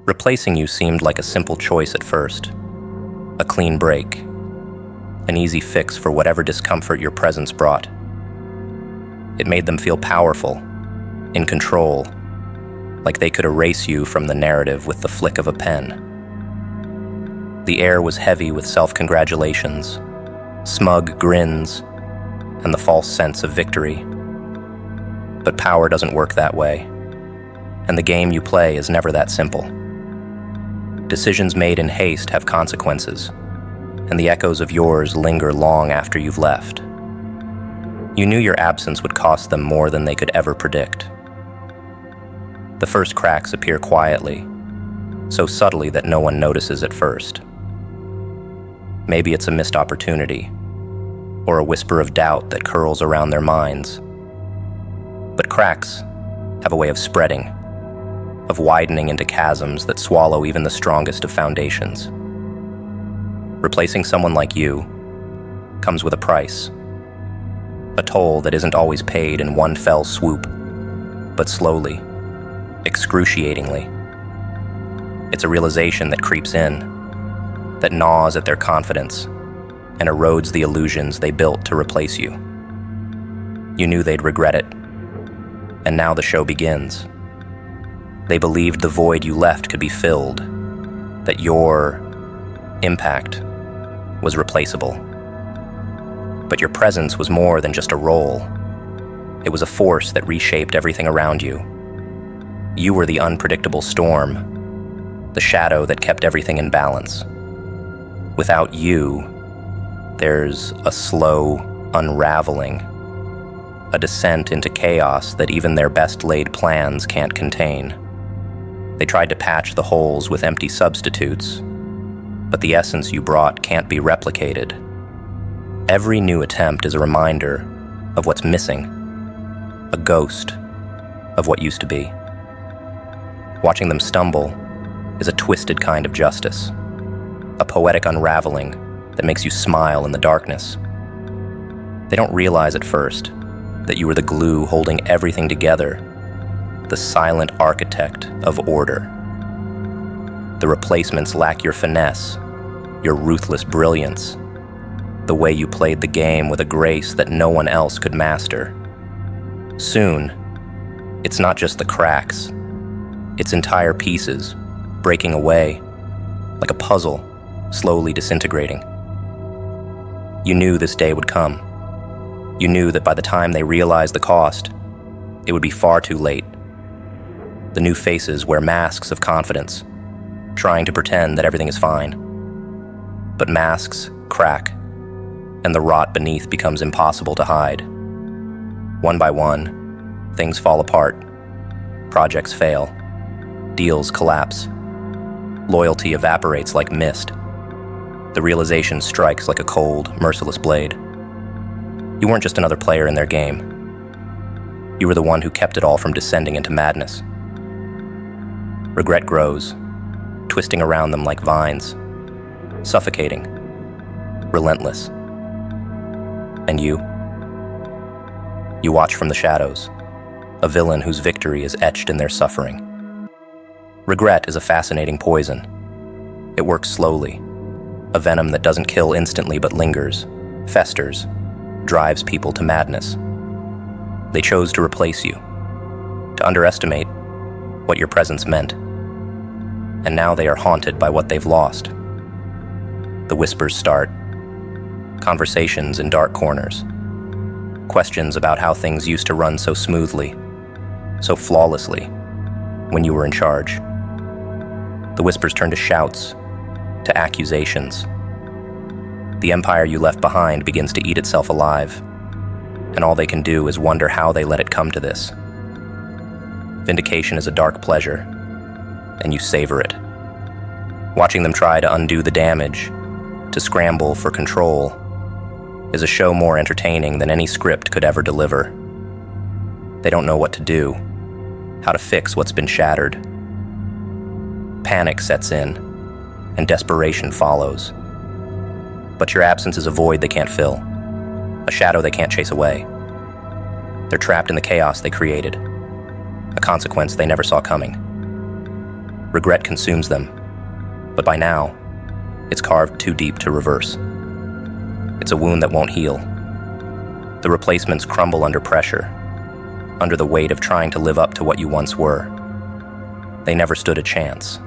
Replacing you seemed like a simple choice at first. A clean break. An easy fix for whatever discomfort your presence brought. It made them feel powerful, in control, like they could erase you from the narrative with the flick of a pen. The air was heavy with self-congratulations, smug grins, and the false sense of victory. But power doesn't work that way, and the game you play is never that simple. Decisions made in haste have consequences, and the echoes of yours linger long after you've left. You knew your absence would cost them more than they could ever predict. The first cracks appear quietly, so subtly that no one notices at first. Maybe it's a missed opportunity, or a whisper of doubt that curls around their minds. But cracks have a way of spreading, of widening into chasms that swallow even the strongest of foundations. Replacing someone like you comes with a price, a toll that isn't always paid in one fell swoop, but slowly, excruciatingly. It's a realization that creeps in, that gnaws at their confidence and erodes the illusions they built to replace you. You knew they'd regret it, and now the show begins. They believed the void you left could be filled, that your impact was replaceable. But your presence was more than just a role. It was a force that reshaped everything around you. You were the unpredictable storm, the shadow that kept everything in balance. Without you, there's a slow unraveling, a descent into chaos that even their best-laid plans can't contain. They tried to patch the holes with empty substitutes, but the essence you brought can't be replicated. Every new attempt is a reminder of what's missing, a ghost of what used to be. Watching them stumble is a twisted kind of justice, a poetic unraveling that makes you smile in the darkness. They don't realize at first that you were the glue holding everything together, the silent architect of order. The replacements lack your finesse, your ruthless brilliance, the way you played the game with a grace that no one else could master. Soon, it's not just the cracks, it's entire pieces, breaking away, like a puzzle, slowly disintegrating. You knew this day would come. You knew that by the time they realized the cost, it would be far too late. The new faces wear masks of confidence, trying to pretend that everything is fine. But masks crack, and the rot beneath becomes impossible to hide. One by one, things fall apart. Projects fail. Deals collapse. Loyalty evaporates like mist. The realization strikes like a cold, merciless blade. You weren't just another player in their game. You were the one who kept it all from descending into madness. Regret grows, twisting around them like vines, suffocating, relentless. And you? You watch from the shadows, a villain whose victory is etched in their suffering. Regret is a fascinating poison. It works slowly, a venom that doesn't kill instantly but lingers, festers, drives people to madness. They chose to replace you, to underestimate what your presence meant. And now they are haunted by what they've lost. The whispers start, conversations in dark corners, questions about how things used to run so smoothly, so flawlessly, when you were in charge. The whispers turn to shouts, to accusations. The empire you left behind begins to eat itself alive, and all they can do is wonder how they let it come to this. Vindication is a dark pleasure, and you savor it. Watching them try to undo the damage, to scramble for control, is a show more entertaining than any script could ever deliver. They don't know what to do, how to fix what's been shattered. Panic sets in, and desperation follows. But your absence is a void they can't fill, a shadow they can't chase away. They're trapped in the chaos they created, a consequence they never saw coming. Regret consumes them, but by now, it's carved too deep to reverse. It's a wound that won't heal. The replacements crumble under pressure, under the weight of trying to live up to what you once were. They never stood a chance.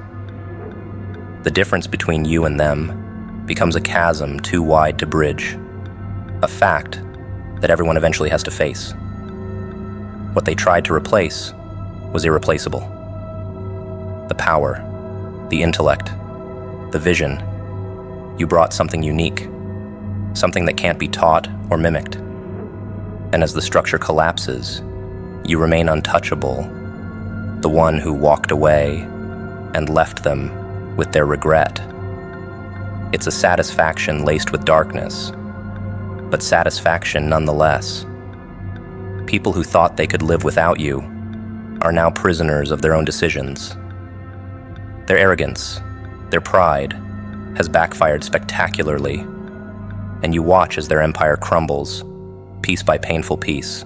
The difference between you and them becomes a chasm too wide to bridge, a fact that everyone eventually has to face. What they tried to replace was irreplaceable. The power, the intellect, the vision. You brought something unique, something that can't be taught or mimicked. And as the structure collapses, you remain untouchable, the one who walked away and left them with their regret. It's a satisfaction laced with darkness, but satisfaction nonetheless. People who thought they could live without you are now prisoners of their own decisions. Their arrogance, their pride, has backfired spectacularly, and you watch as their empire crumbles, piece by painful piece.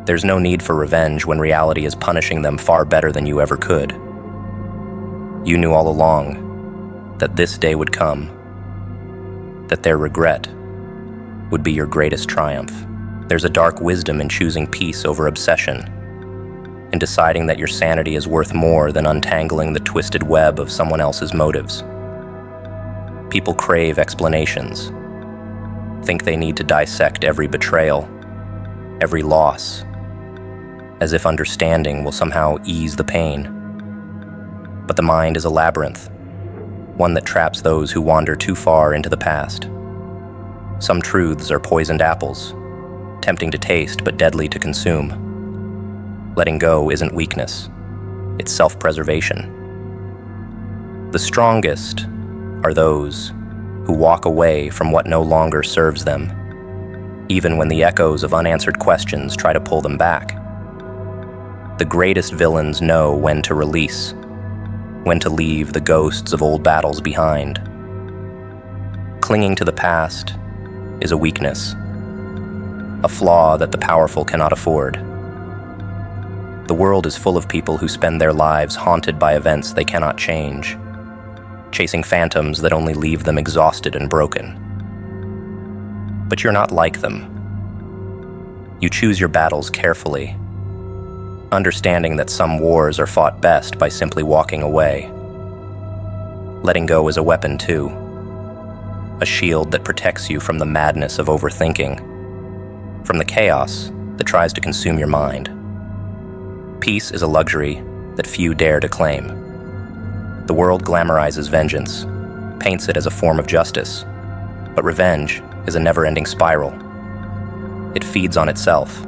There's no need for revenge when reality is punishing them far better than you ever could. You knew all along that this day would come, that their regret would be your greatest triumph. There's a dark wisdom in choosing peace over obsession, in deciding that your sanity is worth more than untangling the twisted web of someone else's motives. People crave explanations, think they need to dissect every betrayal, every loss, as if understanding will somehow ease the pain. But the mind is a labyrinth, one that traps those who wander too far into the past. Some truths are poisoned apples, tempting to taste but deadly to consume. Letting go isn't weakness, it's self-preservation. The strongest are those who walk away from what no longer serves them, even when the echoes of unanswered questions try to pull them back. The greatest villains know when to release, when to leave the ghosts of old battles behind. Clinging to the past is a weakness, a flaw that the powerful cannot afford. The world is full of people who spend their lives haunted by events they cannot change, chasing phantoms that only leave them exhausted and broken. But you're not like them. You choose your battles carefully, understanding that some wars are fought best by simply walking away. Letting go is a weapon too, a shield that protects you from the madness of overthinking, from the chaos that tries to consume your mind. Peace is a luxury that few dare to claim. The world glamorizes vengeance, paints it as a form of justice, but revenge is a never-ending spiral. It feeds on itself,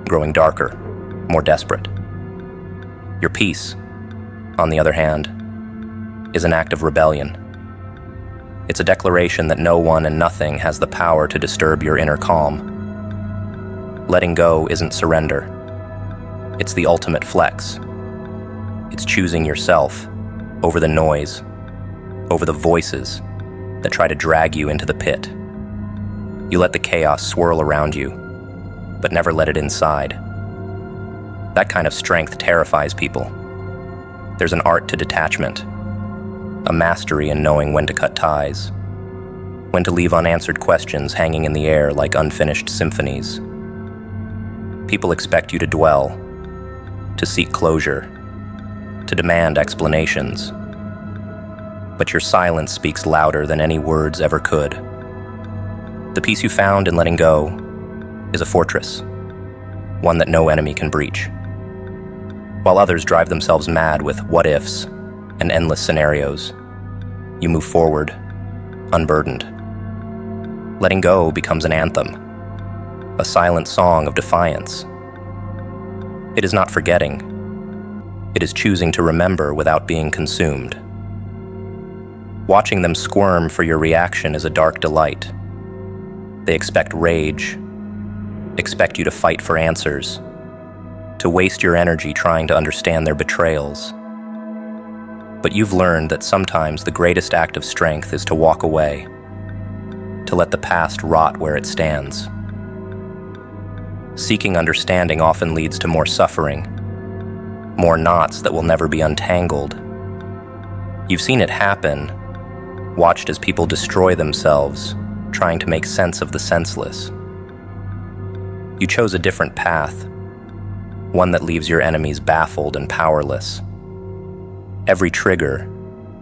growing darker, more desperate. Your peace, on the other hand, is an act of rebellion. It's a declaration that no one and nothing has the power to disturb your inner calm. Letting go isn't surrender. It's the ultimate flex. It's choosing yourself over the noise, over the voices that try to drag you into the pit. You let the chaos swirl around you, but never let it inside. That kind of strength terrifies people. There's an art to detachment, a mastery in knowing when to cut ties, when to leave unanswered questions hanging in the air like unfinished symphonies. People expect you to dwell, to seek closure, to demand explanations. But your silence speaks louder than any words ever could. The peace you found in letting go is a fortress, one that no enemy can breach. While others drive themselves mad with what-ifs and endless scenarios, you move forward, unburdened. Letting go becomes an anthem, a silent song of defiance. It is not forgetting. It is choosing to remember without being consumed. Watching them squirm for your reaction is a dark delight. They expect rage, expect you to fight for answers, to waste your energy trying to understand their betrayals. But you've learned that sometimes the greatest act of strength is to walk away, to let the past rot where it stands. Seeking understanding often leads to more suffering, more knots that will never be untangled. You've seen it happen, watched as people destroy themselves, trying to make sense of the senseless. You chose a different path, one that leaves your enemies baffled and powerless. Every trigger,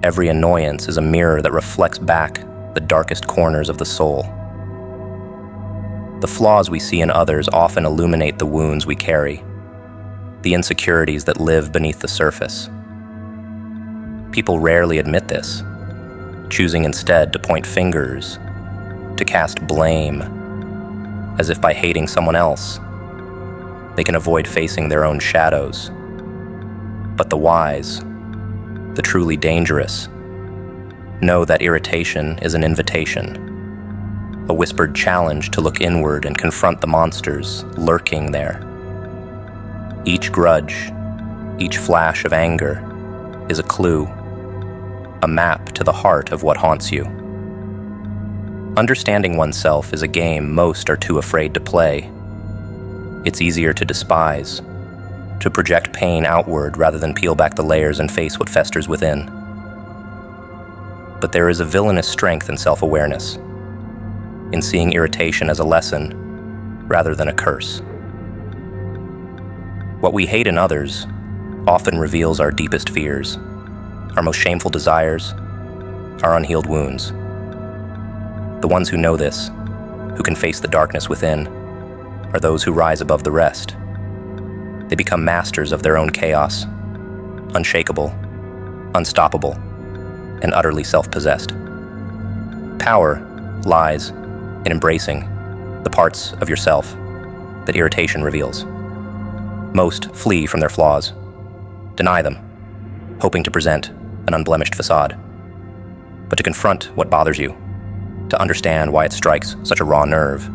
every annoyance is a mirror that reflects back the darkest corners of the soul. The flaws we see in others often illuminate the wounds we carry, the insecurities that live beneath the surface. People rarely admit this, choosing instead to point fingers, to cast blame, as if by hating someone else, they can avoid facing their own shadows. But the wise, the truly dangerous, know that irritation is an invitation, a whispered challenge to look inward and confront the monsters lurking there. Each grudge, each flash of anger is a clue, a map to the heart of what haunts you. Understanding oneself is a game most are too afraid to play. It's easier to despise, to project pain outward rather than peel back the layers and face what festers within. But there is a villainous strength in self-awareness, in seeing irritation as a lesson rather than a curse. What we hate in others often reveals our deepest fears, our most shameful desires, our unhealed wounds. The ones who know this, who can face the darkness within, are those who rise above the rest. They become masters of their own chaos, unshakable, unstoppable, and utterly self-possessed. Power lies in embracing the parts of yourself that irritation reveals. Most flee from their flaws, deny them, hoping to present an unblemished facade. But to confront what bothers you, to understand why it strikes such a raw nerve,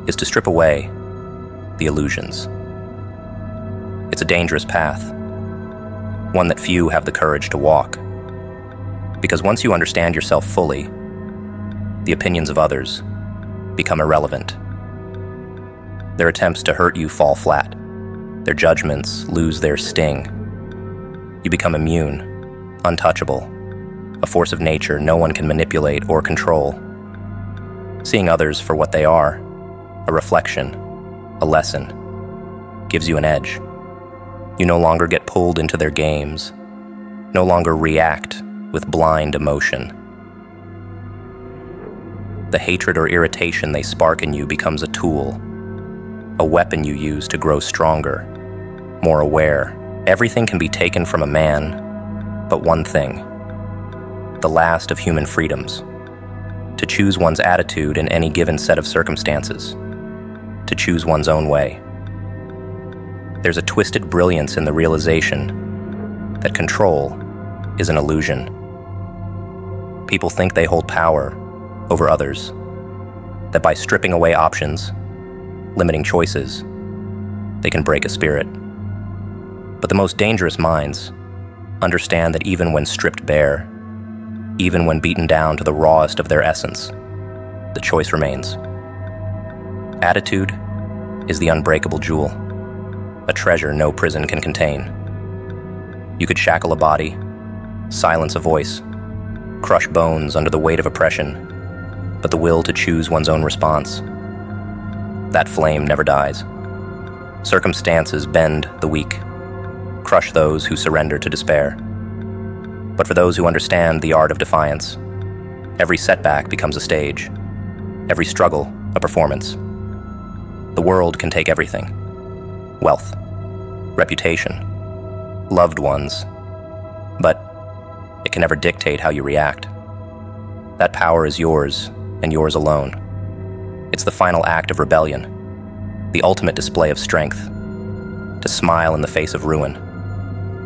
is to strip away the illusions. It's a dangerous path, one that few have the courage to walk. Because once you understand yourself fully, the opinions of others become irrelevant. Their attempts to hurt you fall flat. Their judgments lose their sting. You become immune, untouchable, a force of nature no one can manipulate or control. Seeing others for what they are, a reflection, a lesson, gives you an edge. You no longer get pulled into their games, no longer react with blind emotion. The hatred or irritation they spark in you becomes a tool, a weapon you use to grow stronger, more aware. Everything can be taken from a man, but one thing, the last of human freedoms, to choose one's attitude in any given set of circumstances, to choose one's own way. There's a twisted brilliance in the realization that control is an illusion. People think they hold power over others, that by stripping away options, limiting choices, they can break a spirit. But the most dangerous minds understand that even when stripped bare, even when beaten down to the rawest of their essence, the choice remains. Attitude is the unbreakable jewel, a treasure no prison can contain. You could shackle a body, silence a voice, crush bones under the weight of oppression, but the will to choose one's own response, that flame never dies. Circumstances bend the weak, crush those who surrender to despair. But for those who understand the art of defiance, every setback becomes a stage, every struggle a performance. The world can take everything: wealth, reputation, loved ones, but it can never dictate how you react. That power is yours and yours alone. It's the final act of rebellion, the ultimate display of strength, to smile in the face of ruin,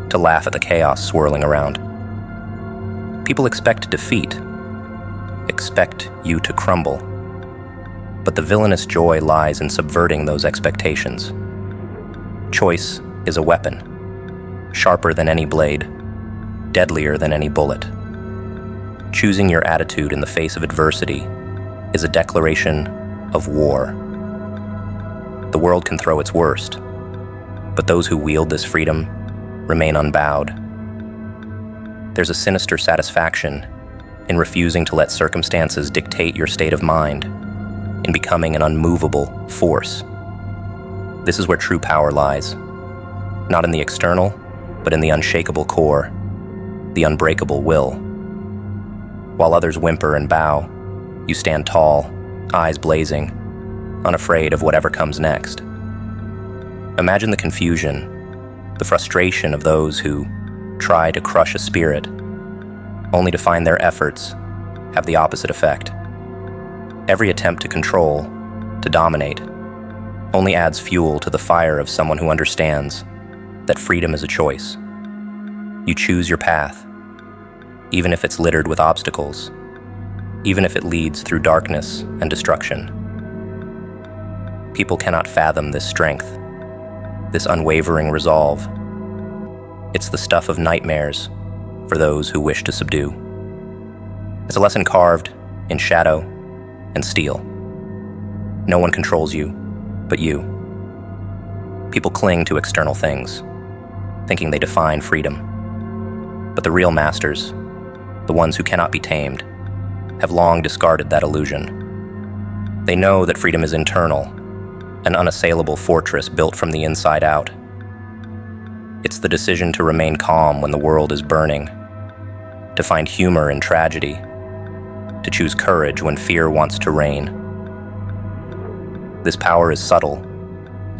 to laugh at the chaos swirling around. People expect defeat, expect you to crumble, but the villainous joy lies in subverting those expectations. Choice is a weapon, sharper than any blade, deadlier than any bullet. Choosing your attitude in the face of adversity is a declaration of war. The world can throw its worst, but those who wield this freedom remain unbowed. There's a sinister satisfaction in refusing to let circumstances dictate your state of mind, in becoming an unmovable force. This is where true power lies, not in the external, but in the unshakable core, the unbreakable will. While others whimper and bow, you stand tall, eyes blazing, unafraid of whatever comes next. Imagine the confusion, the frustration of those who try to crush a spirit, only to find their efforts have the opposite effect. Every attempt to control, to dominate, only adds fuel to the fire of someone who understands that freedom is a choice. You choose your path, even if it's littered with obstacles, even if it leads through darkness and destruction. People cannot fathom this strength, this unwavering resolve. It's the stuff of nightmares for those who wish to subdue. It's a lesson carved in shadow and steel. No one controls you but you. People cling to external things, thinking they define freedom. But the real masters, the ones who cannot be tamed, have long discarded that illusion. They know that freedom is internal, an unassailable fortress built from the inside out. It's the decision to remain calm when the world is burning, to find humor in tragedy, to choose courage when fear wants to reign. This power is subtle,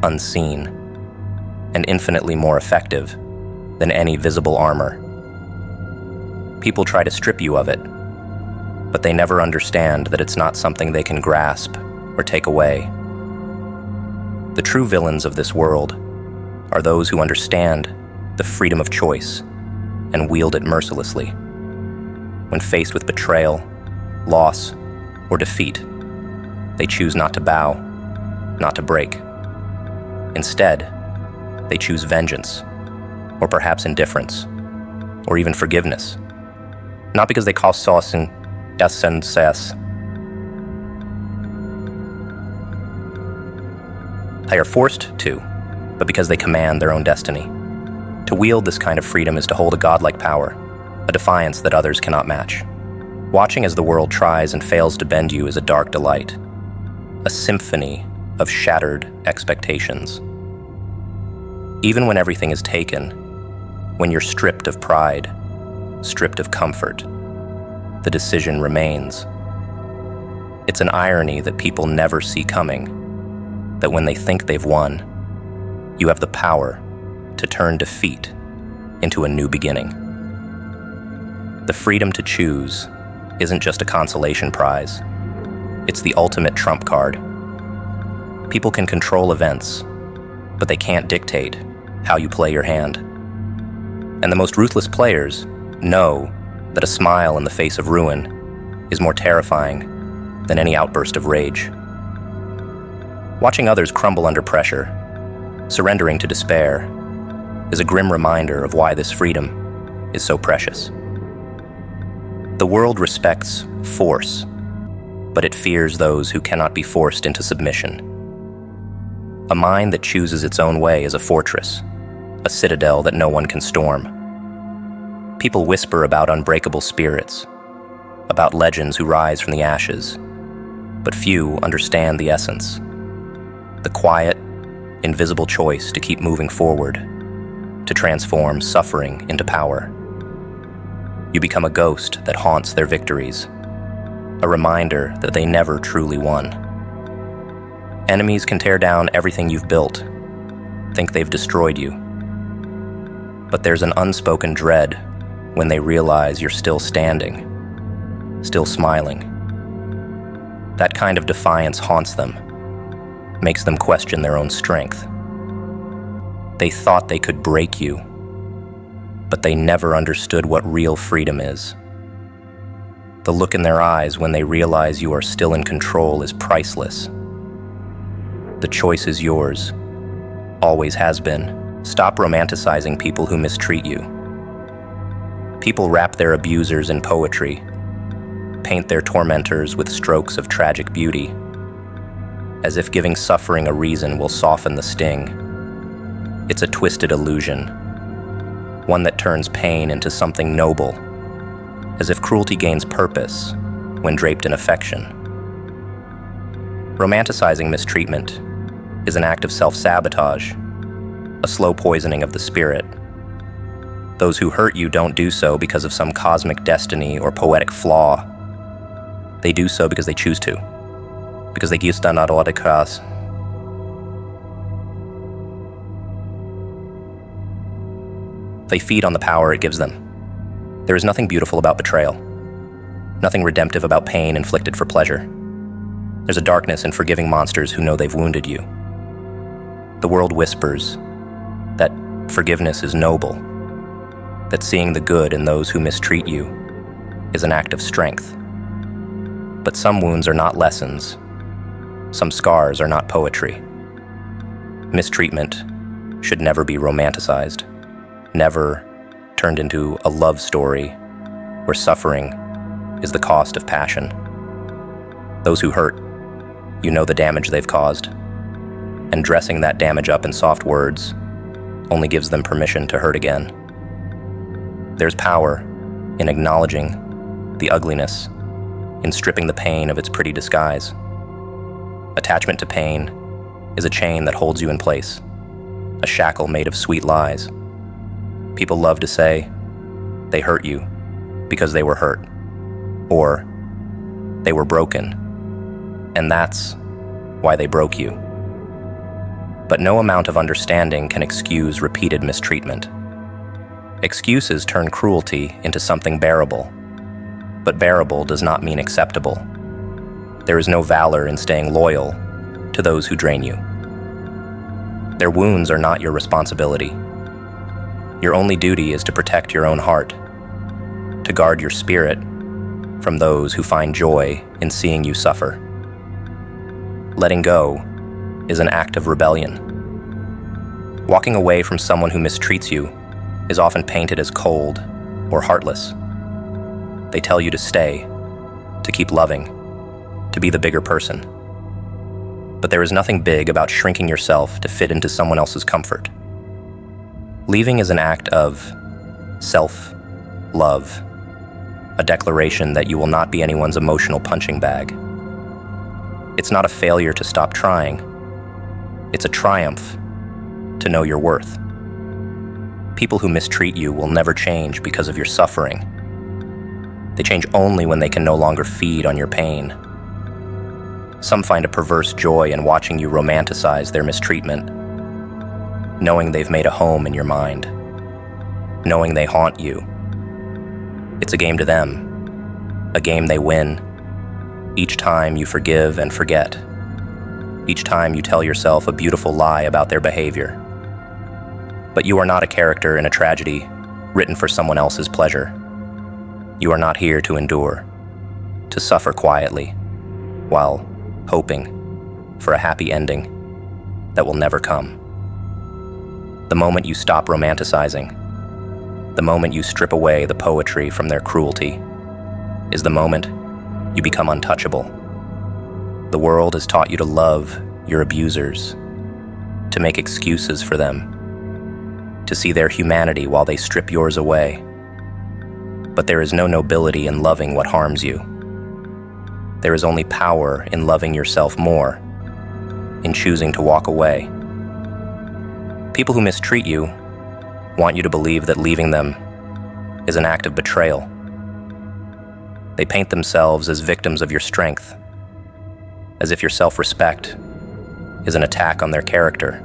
unseen, and infinitely more effective than any visible armor. People try to strip you of it, but they never understand that it's not something they can grasp or take away. The true villains of this world are those who understand the freedom of choice and wield it mercilessly. When faced with betrayal, loss, or defeat, they choose not to bow, not to break. Instead, they choose vengeance, or perhaps indifference, or even forgiveness. Not because they cause sauce and essence. They are forced to, but because they command their own destiny. To wield this kind of freedom is to hold a godlike power, a defiance that others cannot match. Watching as the world tries and fails to bend you is a dark delight, a symphony of shattered expectations. Even when everything is taken, when you're stripped of pride, stripped of comfort, the decision remains. It's an irony that people never see coming, that when they think they've won, you have the power to turn defeat into a new beginning. The freedom to choose isn't just a consolation prize. It's the ultimate trump card. People can control events, but they can't dictate how you play your hand. And the most ruthless players know that a smile in the face of ruin is more terrifying than any outburst of rage. Watching others crumble under pressure, surrendering to despair, is a grim reminder of why this freedom is so precious. The world respects force, but it fears those who cannot be forced into submission. A mind that chooses its own way is a fortress, a citadel that no one can storm. People whisper about unbreakable spirits, about legends who rise from the ashes, but few understand the essence. The quiet, invisible choice to keep moving forward, to transform suffering into power. You become a ghost that haunts their victories, a reminder that they never truly won. Enemies can tear down everything you've built, think they've destroyed you. But there's an unspoken dread when they realize you're still standing, still smiling. That kind of defiance haunts them, makes them question their own strength. They thought they could break you, but they never understood what real freedom is. The look in their eyes when they realize you are still in control is priceless. The choice is yours, always has been. Stop romanticizing people who mistreat you. People wrap their abusers in poetry, paint their tormentors with strokes of tragic beauty, as if giving suffering a reason will soften the sting. It's a twisted illusion. one that turns pain into something noble, as if cruelty gains purpose when draped in affection. Romanticizing mistreatment is an act of self-sabotage, a slow poisoning of the spirit. Those who hurt you don't do so because of some cosmic destiny or poetic flaw. They do so because they choose to, because they gustan a råd kras. They feed on the power it gives them. There is nothing beautiful about betrayal, nothing redemptive about pain inflicted for pleasure. There's a darkness in forgiving monsters who know they've wounded you. The world whispers that forgiveness is noble, that seeing the good in those who mistreat you is an act of strength. But some wounds are not lessons. Some scars are not poetry. Mistreatment should never be romanticized, never turned into a love story where suffering is the cost of passion. Those who hurt, you know the damage they've caused, and dressing that damage up in soft words only gives them permission to hurt again. There's power in acknowledging the ugliness, in stripping the pain of its pretty disguise. Attachment to pain is a chain that holds you in place, a shackle made of sweet lies. People love to say they hurt you because they were hurt, or they were broken, and that's why they broke you. But no amount of understanding can excuse repeated mistreatment. Excuses turn cruelty into something bearable, but bearable does not mean acceptable. There is no valor in staying loyal to those who drain you. Their wounds are not your responsibility. Your only duty is to protect your own heart, to guard your spirit from those who find joy in seeing you suffer. Letting go is an act of rebellion. Walking away from someone who mistreats you is often painted as cold or heartless. They tell you to stay, to keep loving, to be the bigger person. But there is nothing big about shrinking yourself to fit into someone else's comfort. Leaving is an act of self-love, a declaration that you will not be anyone's emotional punching bag. It's not a failure to stop trying. It's a triumph to know your worth. People who mistreat you will never change because of your suffering. They change only when they can no longer feed on your pain. Some find a perverse joy in watching you romanticize their mistreatment, knowing they've made a home in your mind, knowing they haunt you. It's a game to them, a game they win. Each time you forgive and forget, each time you tell yourself a beautiful lie about their behavior. But you are not a character in a tragedy written for someone else's pleasure. You are not here to endure, to suffer quietly, while hoping for a happy ending that will never come. The moment you stop romanticizing, the moment you strip away the poetry from their cruelty, is the moment you become untouchable. The world has taught you to love your abusers, to make excuses for them, to see their humanity while they strip yours away. But there is no nobility in loving what harms you. There is only power in loving yourself more, in choosing to walk away. People who mistreat you want you to believe that leaving them is an act of betrayal. They paint themselves as victims of your strength, as if your self-respect is an attack on their character.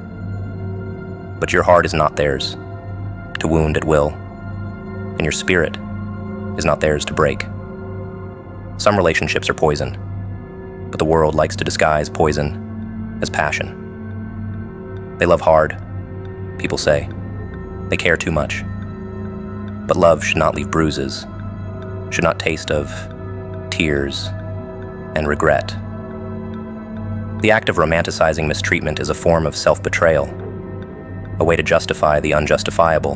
But your heart is not theirs to wound at will, and your spirit is not theirs to break. Some relationships are poison, but the world likes to disguise poison as passion. They love hard, people say. They care too much. But love should not leave bruises, should not taste of tears and regret. The act of romanticizing mistreatment is a form of self-betrayal, a way to justify the unjustifiable.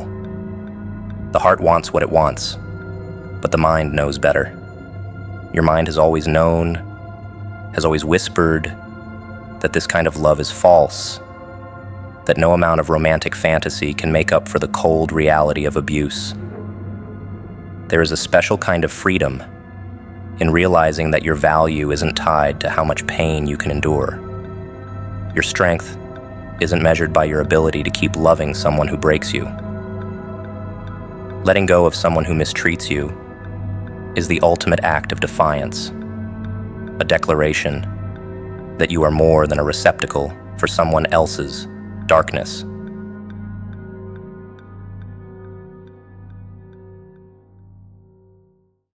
The heart wants what it wants, but the mind knows better. Your mind has always known, has always whispered that this kind of love is false, that no amount of romantic fantasy can make up for the cold reality of abuse. There is a special kind of freedom in realizing that your value isn't tied to how much pain you can endure. Your strength isn't measured by your ability to keep loving someone who breaks you. Letting go of someone who mistreats you is the ultimate act of defiance, a declaration that you are more than a receptacle for someone else's darkness.